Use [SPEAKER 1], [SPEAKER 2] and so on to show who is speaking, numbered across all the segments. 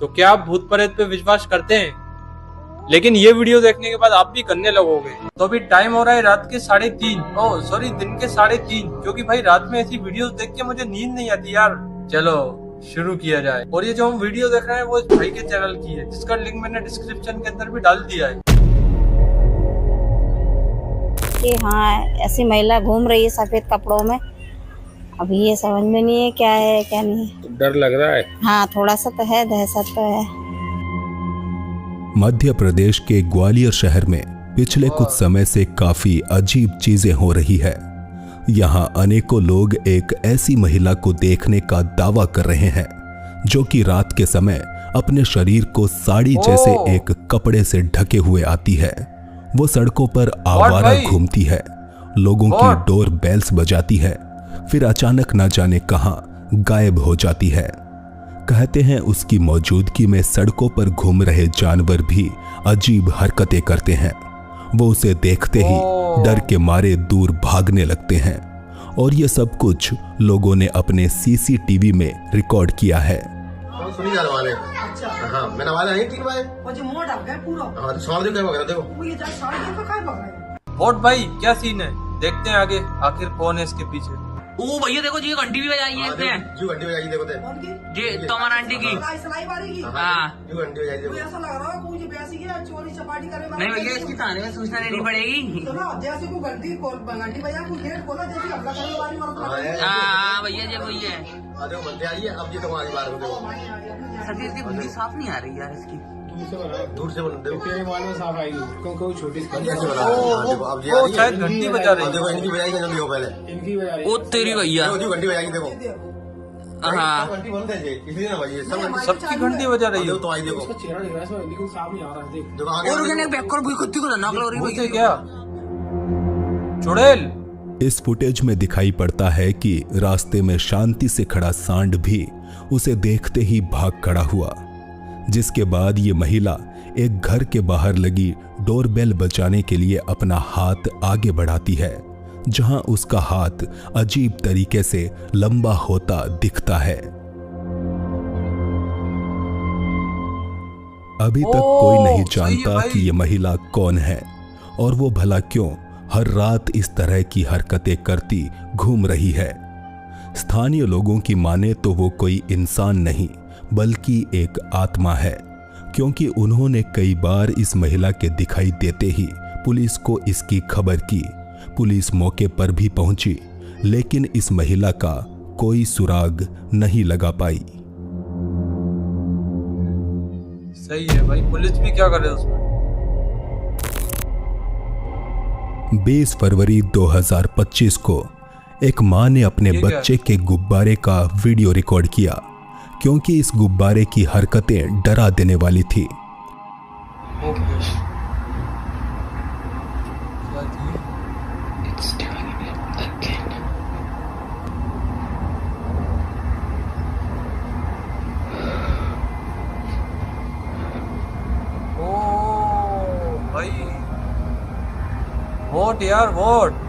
[SPEAKER 1] तो क्या आप भूत प्रेत पे विश्वास करते हैं? लेकिन ये वीडियो देखने के बाद आप भी करने लगोगे। तो अभी टाइम हो रहा है रात के 3:30, दिन के 3:30, क्योंकि भाई रात में ऐसी वीडियोस देख के मुझे नींद नहीं आती यार। चलो शुरू किया जाए। और ये जो हम वीडियो देख रहे हैं वो इस भाई के चैनल की है, जिसका लिंक मैंने डिस्क्रिप्शन के अंदर भी डाल दिया है।
[SPEAKER 2] कि हाँ ऐसी महिला घूम रही है सफेद कपड़ों में। अभी ये समझ में नहीं है क्या है क्या नहीं है।
[SPEAKER 3] डर लग रहा है।
[SPEAKER 2] हाँ थोड़ा सा तो है, दहशत तो है।
[SPEAKER 4] मध्य प्रदेश के ग्वालियर शहर में पिछले कुछ समय से काफी अजीब चीजें हो रही है। यहाँ अनेकों लोग एक ऐसी महिला को देखने का दावा कर रहे हैं जो कि रात के समय अपने शरीर को साड़ी जैसे एक कपड़े से ढके हुए आती है। वो सड़कों पर आवारा घूमती है, लोगों की डोर बेल्स बजाती है, फिर अचानक न जाने कहां गायब हो जाती है। कहते हैं उसकी मौजूदगी में सड़कों पर घूम रहे जानवर भी अजीब हरकतें करते हैं। वो उसे देखते ही डर के मारे दूर भागने लगते हैं। और ये सब कुछ लोगों ने अपने सीसीटीवी में रिकॉर्ड किया है।
[SPEAKER 5] सुनी जाने वाले। अच्छा। हाँ, मैंने वाला नहीं 3 बजे। वो जो मोड़ आ गया पूरा। हाँ, तो साढ़े क्या वगैरह देखो। वो ये जा साढ़े का काय पकड़ा।
[SPEAKER 1] वोट भाई क्या सीन है, देखते हैं आगे आखिर कौन है इसके पीछे।
[SPEAKER 6] ओ भैया देखो जी घंटी भी बजाई है इसने।
[SPEAKER 5] जी घंटी बजाई देखो ते।
[SPEAKER 6] जी तोमर आंटी की। हाँ
[SPEAKER 5] जी घंटी बजाई देखो।
[SPEAKER 7] ऐसा लग रहा है मुझे बैसी की चोरी चपाटी करे।
[SPEAKER 6] नहीं भैया इसकी थाने में सूचना देनी पड़ेगी।
[SPEAKER 7] तो ना जैसे को घंटी बजा को गेट खोला जैसे हमला करने वाली मरद।
[SPEAKER 6] हाँ भैया जी वही है।
[SPEAKER 5] देखो बंदे आई है अब ये तुम्हारी बात देखो।
[SPEAKER 6] सफेद की बुद्धि साफ नहीं आ रही यार इसकी।
[SPEAKER 5] दूर से बंदे
[SPEAKER 3] तेरे मोबाइल में साफ आई क्योंकि छोटी
[SPEAKER 5] ऐसे बना देखो अब ये
[SPEAKER 1] वो शायद घंटी बजा रही है।
[SPEAKER 5] देखो इनकी बजाई जल्दी हो पहले।
[SPEAKER 3] इनकी वजह
[SPEAKER 6] ओ तेरी भैया।
[SPEAKER 5] देखो घंटी बजाई देखो।
[SPEAKER 6] हाँ
[SPEAKER 5] घंटी बंद है इसलिए ना भाई
[SPEAKER 1] सबकी घंटी बजा रही है।
[SPEAKER 5] तो आई देखो।
[SPEAKER 3] उसका चेहरा दिख रहा है इसमें, लेकिन साफ नहीं आ रहा है। देख
[SPEAKER 5] देखो आगे
[SPEAKER 6] और उसने बैकवर बुई कुत्ती को नकल हो रही
[SPEAKER 1] मुझसे
[SPEAKER 6] भैया।
[SPEAKER 1] क्या चुड़ैल।
[SPEAKER 4] इस फुटेज में दिखाई पड़ता है कि रास्ते में शांति से खड़ा सांड भी उसे देखते ही भाग खड़ा हुआ, जिसके बाद ये महिला एक घर के बाहर लगी डोरबेल बजाने के लिए अपना हाथ आगे बढ़ाती है, जहां उसका हाथ अजीब तरीके से लंबा होता दिखता है। अभी तक कोई नहीं जानता कि ये महिला कौन है और वो भला क्यों हर रात इस तरह की हरकतें करती घूम रही है। स्थानीय लोगों की माने तो वो कोई इंसान नहीं बल्कि एक आत्मा है, क्योंकि उन्होंने कई बार इस महिला के दिखाई देते ही पुलिस को इसकी खबर की। पुलिस मौके पर भी पहुंची, लेकिन इस महिला का कोई सुराग नहीं लगा पाई।
[SPEAKER 1] सही है भाई, पुलिस भी क्या करे उसमें।
[SPEAKER 4] 20 फरवरी 2025 को एक मां ने अपने बच्चे के गुब्बारे का वीडियो रिकॉर्ड किया, क्योंकि इस गुब्बारे की हरकतें डरा देने वाली थी।
[SPEAKER 1] भाई वोट यार वोट।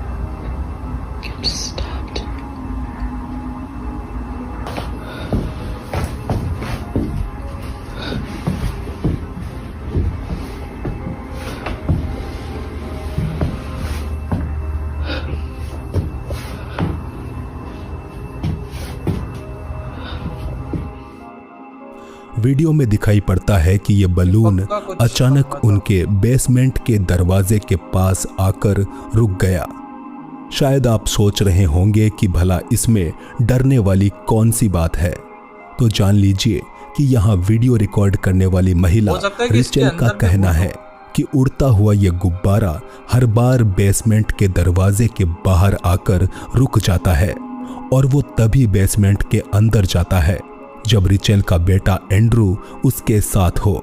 [SPEAKER 4] वीडियो में दिखाई पड़ता है कि ये बलून अचानक उनके बेसमेंट के दरवाजे के पास आकर रुक गया। शायद आप सोच रहे होंगे कि भला इसमें डरने वाली कौन सी बात है, तो जान लीजिए कि यहाँ वीडियो रिकॉर्ड करने वाली महिला रिचल का कहना है कि उड़ता हुआ ये गुब्बारा हर बार बेसमेंट के दरवाजे के बाहर आकर रुक जाता है और वो तभी बेसमेंट के अंदर जाता है जब रिचल का बेटा एंड्रू उसके साथ हो।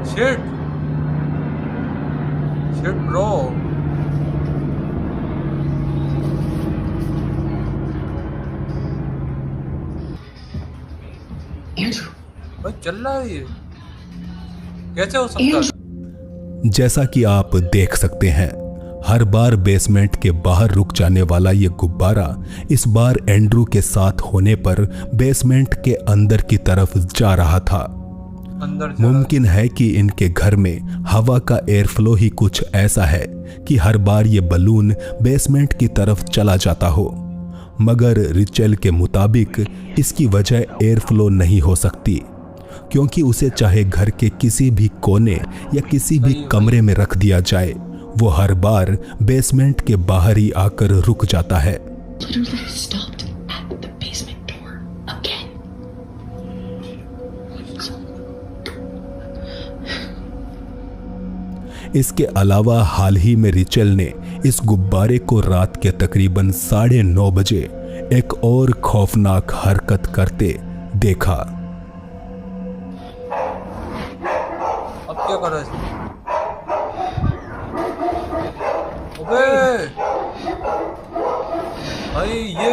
[SPEAKER 1] Shit bro. भाई चल रहा है ये, कैसे हो सकता है?
[SPEAKER 4] जैसा कि आप देख सकते हैं, हर बार बेसमेंट के बाहर रुक जाने वाला ये गुब्बारा इस बार एंड्रू के साथ होने पर बेसमेंट के अंदर की तरफ जा रहा था।
[SPEAKER 1] अंदर
[SPEAKER 4] मुमकिन है कि इनके घर में हवा का एयर फ्लो ही कुछ ऐसा है कि हर बार ये बलून बेसमेंट की तरफ चला जाता हो, मगर रिचेल के मुताबिक इसकी वजह एयर फ्लो नहीं हो सकती, क्योंकि उसे चाहे घर के किसी भी कोने या किसी भी कमरे में रख दिया जाए, वो हर बार बेसमेंट के बाहर ही आकर रुक जाता है। इसके अलावा हाल ही में रिचेल ने इस गुब्बारे को रात के तकरीबन 9:30 बजे एक और खौफनाक हरकत करते देखा।
[SPEAKER 1] अब क्या कर रहा है? अबे भाई ये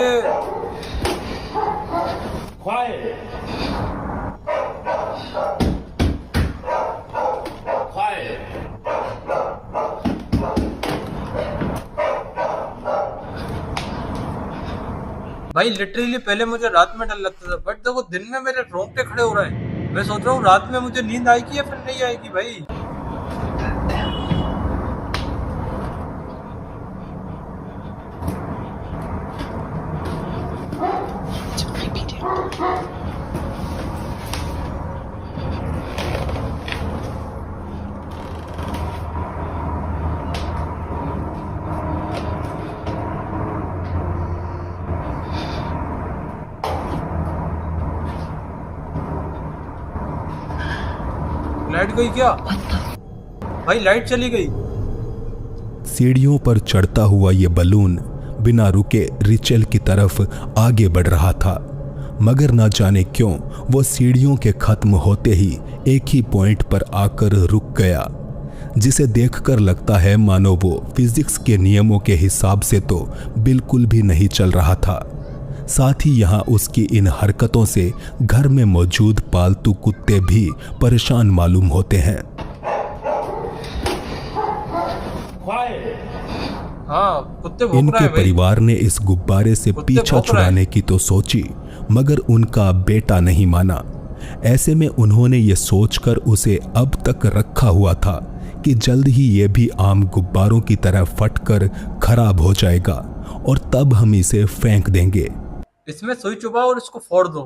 [SPEAKER 1] भाई लिटरली पहले मुझे रात में डर लगता था, बट देखो दिन में मेरे रोंगटे खड़े हो रहे हैं। मैं सोच रहा हूँ रात में मुझे नींद आएगी या फिर नहीं आएगी भाई। लाइट गई क्या भाई? लाइट चली गई।
[SPEAKER 4] सीढ़ियों पर चढ़ता हुआ ये बलून बिना रुके रिचेल की तरफ आगे बढ़ रहा था, मगर ना जाने क्यों वो सीढ़ियों के खत्म होते ही एक ही पॉइंट पर आकर रुक गया, जिसे देखकर लगता है मानो वो फिजिक्स के नियमों के हिसाब से तो बिल्कुल भी नहीं चल रहा था। साथ ही यहाँ उसकी इन हरकतों से घर में मौजूद पालतू कुत्ते भी परेशान मालूम होते हैं।
[SPEAKER 1] हाँ, कुत्ते भौंक रहे
[SPEAKER 4] इनके
[SPEAKER 1] हैं भाई।
[SPEAKER 4] परिवार ने इस गुब्बारे से पीछा छुड़ाने की तो सोची, मगर उनका बेटा नहीं माना। ऐसे में उन्होंने ये सोचकर उसे अब तक रखा हुआ था कि जल्द ही ये भी आम गुब्बारों की तरह फटकर खराब हो जाएगा और तब हम इसे फेंक देंगे।
[SPEAKER 1] इसमें सुई चुभाओ और इसको फोड़ दो।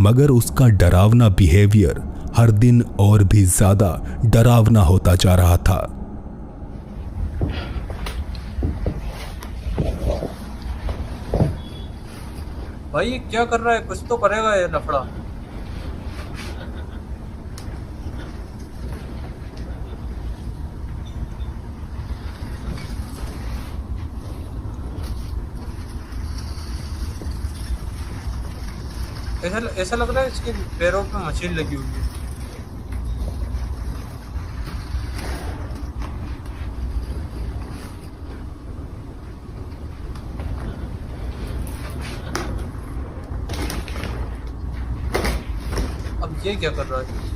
[SPEAKER 4] मगर उसका डरावना बिहेवियर हर दिन और भी ज्यादा डरावना होता जा रहा था।
[SPEAKER 1] भाई ये क्या कर रहा है? कुछ तो करेगा ये लफड़ा। ऐसा लग रहा है इसके पैरों पे मशीन लगी हुई है। अब ये क्या कर रहा है?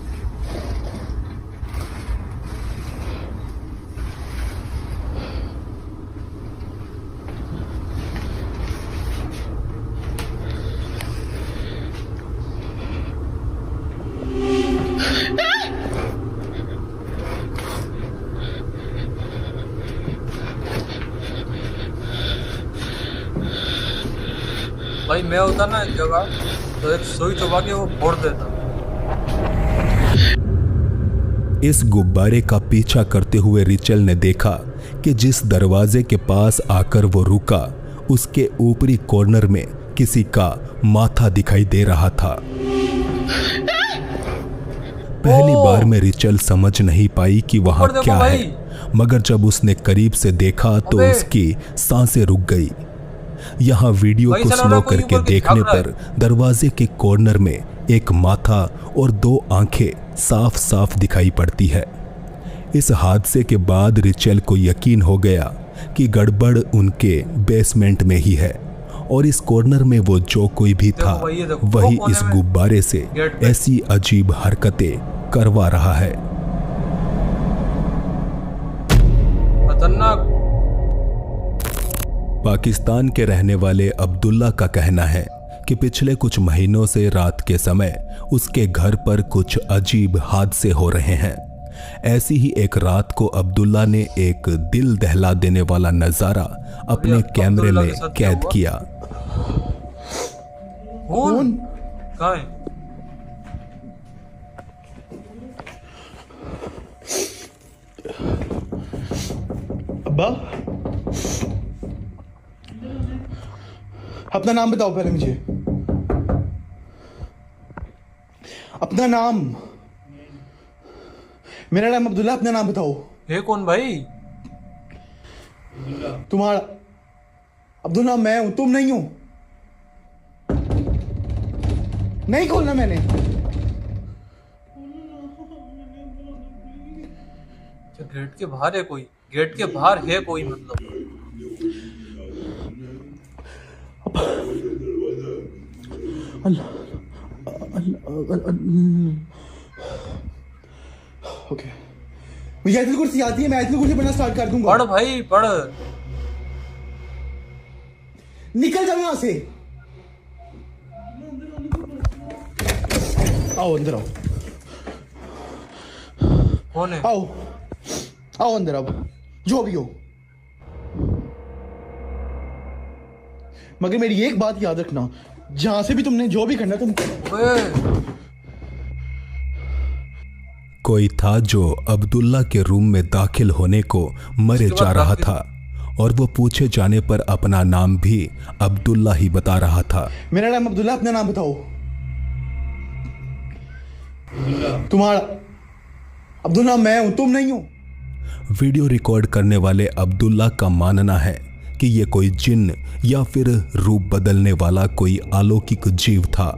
[SPEAKER 1] भाई मैं होता ना इस जगह तो एक सुई चुभा के वो फोड़ देता।
[SPEAKER 4] इस गुब्बारे का पीछा करते हुए रिचेल ने देखा कि जिस दरवाजे के पास आकर वो रुका, उसके ऊपरी कॉर्नर में किसी का माथा दिखाई दे रहा था। पहली बार में रिचेल समझ नहीं पाई कि वहां क्या है, मगर जब उसने करीब से देखा तो उसकी सांसें रुक गई। यहाँ वीडियो को स्लो करके देखने पर दरवाजे के कॉर्नर में एक माथा और 2 आंखें साफ साफ दिखाई पड़ती है। इस हादसे के बाद रिचेल को यकीन हो गया कि गड़बड़ उनके बेसमेंट में ही है और इस कॉर्नर में वो जो कोई भी था वही इस गुब्बारे से ऐसी अजीब हरकतें करवा रहा है।
[SPEAKER 1] खतरनाक
[SPEAKER 4] पाकिस्तान के रहने वाले अब्दुल्ला का कहना है कि पिछले कुछ महीनों से रात के समय उसके घर पर कुछ अजीब हादसे हो रहे हैं। ऐसी ही एक रात को अब्दुल्ला ने एक दिल दहला देने वाला नजारा अपने कैमरे में कैद किया।
[SPEAKER 1] कौन? कहाँ है?
[SPEAKER 8] अब्बा, अपना नाम बताओ पहले मुझे, अपना नाम। मेरा नाम अब्दुल्ला, अपना नाम बताओ।
[SPEAKER 1] ये कौन भाई?
[SPEAKER 8] तुम्हारा अब्दुल्ला मैं हूं, तुम नहीं हो। नहीं खोलना मैंने।
[SPEAKER 1] गेट के बाहर है कोई? गेट के बाहर है कोई मतलब?
[SPEAKER 8] ओके, मुझे आयतुल कुर्सी आती है, मैं आयतुल कुर्सी पढ़ना स्टार्ट कर दूंगा।
[SPEAKER 1] पढ़ भाई पढ़।
[SPEAKER 8] निकल जाओ यहां से। आओ अंदर आओ।
[SPEAKER 1] कौन है?
[SPEAKER 8] आओ आओ अंदर, अब जो भी हो। मगर मेरी एक बात याद रखना, जहां से भी तुमने जो भी करना तुम।
[SPEAKER 4] कोई था जो अब्दुल्ला के रूम में दाखिल होने को मरे जा रहा था और वो पूछे जाने पर अपना नाम भी अब्दुल्ला ही बता रहा था।
[SPEAKER 8] मेरा नाम अब्दुल्ला, अपना नाम बताओ। तुम्हारा अब्दुल्ला मैं हूं, तुम नहीं हो।
[SPEAKER 4] वीडियो रिकॉर्ड करने वाले अब्दुल्ला का मानना है कि ये कोई जिन्न या फिर रूप बदलने वाला कोई अलौकिक जीव था,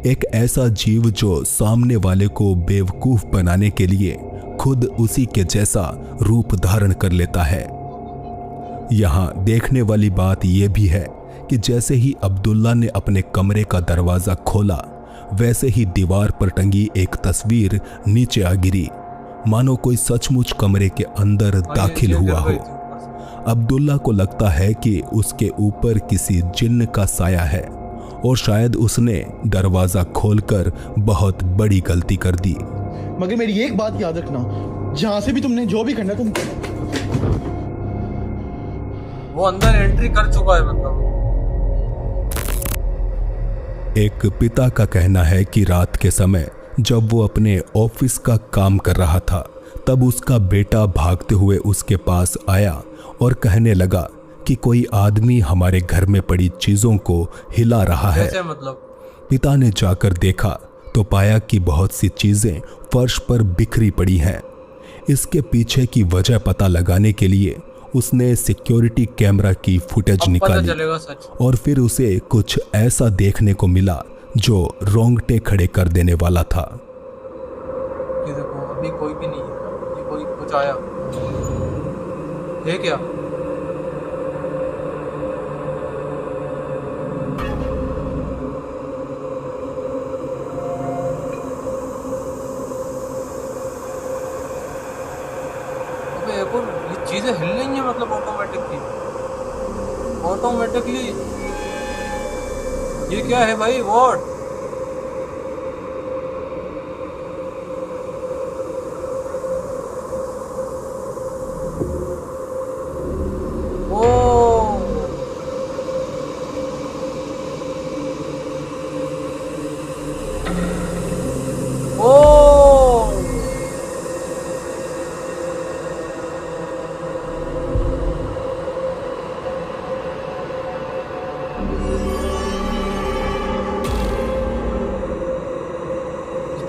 [SPEAKER 4] एक ऐसा जीव जो सामने वाले को बेवकूफ बनाने के लिए खुद उसी के जैसा रूप धारण कर लेता है। यहां देखने वाली बात यह भी है कि जैसे ही अब्दुल्ला ने अपने कमरे का दरवाजा खोला, वैसे ही दीवार पर टंगी एक तस्वीर नीचे आ गिरी, मानो कोई सचमुच कमरे के अंदर दाखिल हुआ हो। अब्दुल्ला को लगता है कि उसके ऊपर किसी जिन्न का साया है और शायद उसने दरवाजा खोलकर बहुत बड़ी गलती कर दी।
[SPEAKER 8] मगर मेरी एक बात याद रखना, जहां से भी तुमने जो भी करना तुम।
[SPEAKER 1] वो अंदर एंट्री कर चुका है मतलब।
[SPEAKER 4] एक पिता का कहना है कि रात के समय जब वो अपने ऑफिस का काम कर रहा था, तब उसका बेटा भागते हुए उसके पास आया और कहने लगा कि कोई आदमी हमारे घर में पड़ी चीजों को हिला रहा है।
[SPEAKER 1] कैसे मतलब?
[SPEAKER 4] पिता ने जाकर देखा तो पाया कि बहुत सी चीजें फर्श पर बिखरी पड़ी हैं। इसके पीछे की वजह पता लगाने के लिए उसने सिक्योरिटी कैमरा की फुटेज निकाली और फिर उसे कुछ ऐसा देखने को मिला जो रोंगटे खड़े कर देने वाला था।
[SPEAKER 1] ये देखो, अभी कोई भी नहीं है। ये कोई कुछ आया है क्या? अबे ये चीजें हिल रही हैं मतलब ऑटोमेटिकली। ये क्या है भाई? व्हाट?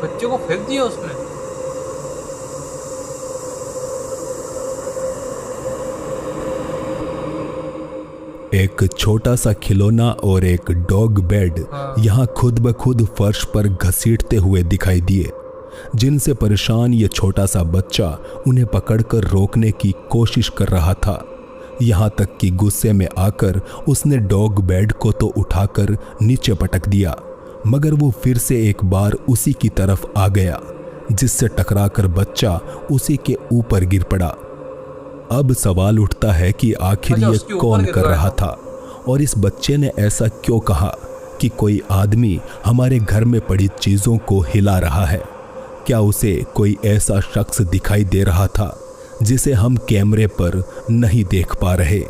[SPEAKER 1] बच्चे को फेंक दिया उसने।
[SPEAKER 4] एक छोटा सा खिलौना और एक डॉग बेड यहाँ खुद ब खुद फर्श पर घसीटते हुए दिखाई दिए, जिनसे परेशान ये छोटा सा बच्चा उन्हें पकड़कर रोकने की कोशिश कर रहा था। यहाँ तक कि गुस्से में आकर उसने डॉग बेड को तो उठाकर नीचे पटक दिया, मगर वो फिर से एक बार उसी की तरफ आ गया, जिससे टकराकर बच्चा उसी के ऊपर गिर पड़ा। अब सवाल उठता है कि आखिर
[SPEAKER 1] अच्छा,
[SPEAKER 4] ये
[SPEAKER 1] उसके ऊपर
[SPEAKER 4] कौन
[SPEAKER 1] गिर
[SPEAKER 4] कर
[SPEAKER 1] गया
[SPEAKER 4] रहा था और इस बच्चे ने ऐसा क्यों कहा कि कोई आदमी हमारे घर में पड़ी चीजों को हिला रहा है। क्या उसे कोई ऐसा शख्स दिखाई दे रहा था जिसे हम कैमरे पर नहीं देख पा रहे।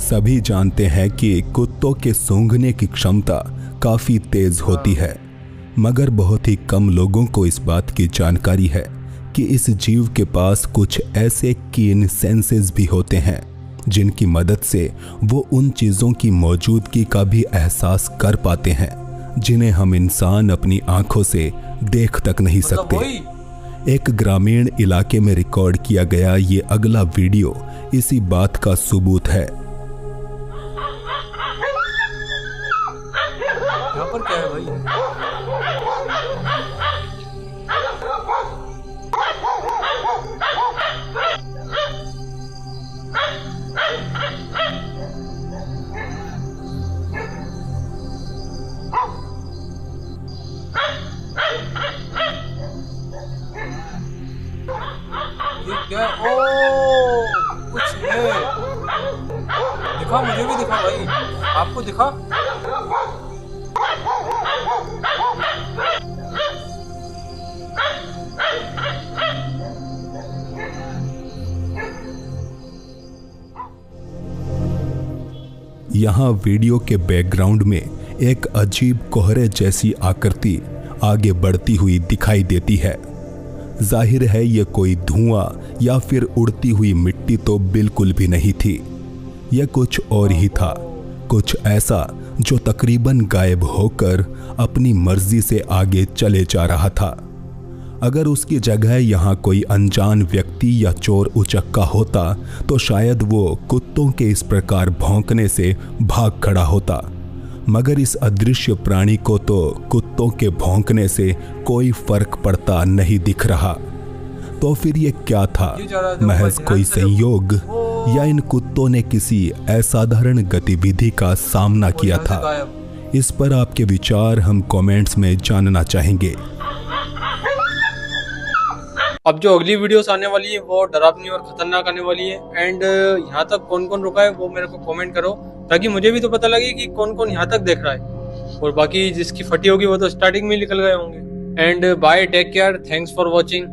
[SPEAKER 4] सभी जानते हैं कि कुत्तों के सूंघने की क्षमता काफी तेज होती है, मगर बहुत ही कम लोगों को इस बात की जानकारी है कि इस जीव के पास कुछ ऐसे कीन सेंसेस भी होते हैं जिनकी मदद से वो उन चीज़ों की मौजूदगी का भी एहसास कर पाते हैं जिन्हें हम इंसान अपनी आंखों से देख तक नहीं सकते। एक ग्रामीण इलाके में रिकॉर्ड किया गया ये अगला वीडियो इसी बात का सबूत है।
[SPEAKER 1] यहाँ पर क्या है भाई? ये क्या है? ओ, कुछ है। दिखा, मुझे भी दिखा भाई, आपको दिखा?
[SPEAKER 4] यहाँ वीडियो के बैकग्राउंड में एक अजीब कोहरे जैसी आकृति आगे बढ़ती हुई दिखाई देती है। जाहिर है ये कोई धुआं या फिर उड़ती हुई मिट्टी तो बिल्कुल भी नहीं थी। यह कुछ और ही था, कुछ ऐसा जो तकरीबन गायब होकर अपनी मर्जी से आगे चले जा रहा था। अगर उसकी जगह यहाँ कोई अनजान व्यक्ति या चोर उचक्का होता तो शायद वो कुत्तों के इस प्रकार भौंकने से भाग खड़ा होता, मगर इस अदृश्य प्राणी को तो कुत्तों के भौंकने से कोई फर्क पड़ता नहीं दिख रहा। तो फिर ये क्या था? महज कोई संयोग या इन कुत्तों ने किसी असाधारण गतिविधि का सामना किया था? इस पर आपके विचार हम कमेंट्स में जानना चाहेंगे।
[SPEAKER 1] अब जो अगली वीडियोस आने वाली है वो डरावनी और खतरनाक आने वाली है। एंड यहाँ तक कौन कौन रुका है वो मेरे को कमेंट करो, ताकि मुझे भी तो पता लगे कि कौन कौन यहाँ तक देख रहा है। और बाकी जिसकी फटी होगी वो तो स्टार्टिंग में निकल गए होंगे। And bye, take care, thanks for watching.